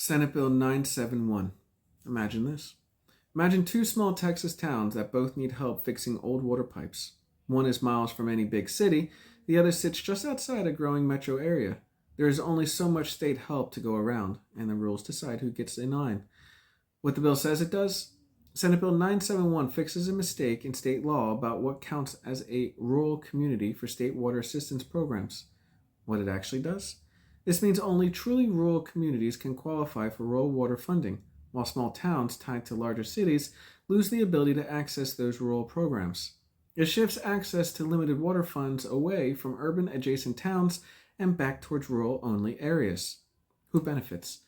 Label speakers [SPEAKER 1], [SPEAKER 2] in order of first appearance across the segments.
[SPEAKER 1] Senate Bill 971. Imagine this. Imagine two small Texas towns that both need help fixing old water pipes. One is miles from any big city, the other sits just outside a growing metro area. There is only so much state help to go around, and the rules decide who gets in line. What the bill says it does? Senate Bill 971 fixes a mistake in state law about what counts as a rural community for state water assistance programs. What it actually does? This means only truly rural communities can qualify for rural water funding, while small towns tied to larger cities lose the ability to access those rural programs. It shifts access to limited water funds away from urban adjacent towns and back towards rural only areas. Who benefits?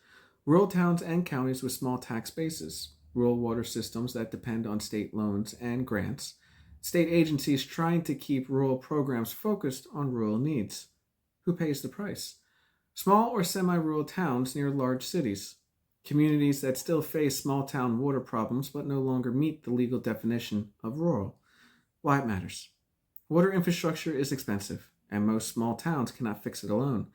[SPEAKER 1] Rural towns and counties with small tax bases, rural water systems that depend on state loans and grants, state agencies trying to keep rural programs focused on rural needs. Who pays the price? Small or semi-rural towns near large cities, communities that still face small-town water problems but no longer meet the legal definition of rural. Why it matters. Water infrastructure is expensive, and most small towns cannot fix it alone.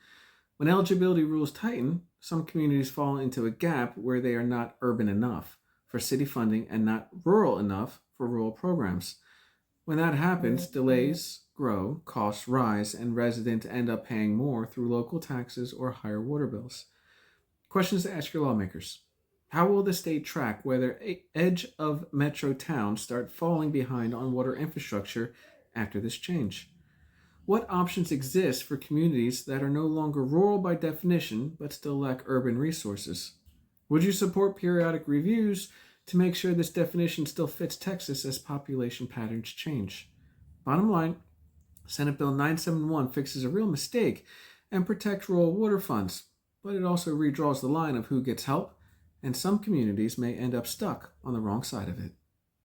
[SPEAKER 1] When eligibility rules tighten, some communities fall into a gap where they are not urban enough for city funding and not rural enough for rural programs. When that happens, delays grow, costs rise, and residents end up paying more through local taxes or higher water bills. Questions to ask your lawmakers. How will the state track whether edge of metro towns start falling behind on water infrastructure after this change? What options exist for communities that are no longer rural by definition but still lack urban resources? Would you support periodic reviews to make sure this definition still fits Texas as population patterns change? Bottom line, Senate Bill 971 fixes a real mistake and protects rural water funds, but it also redraws the line of who gets help, and some communities may end up stuck on the wrong side of it.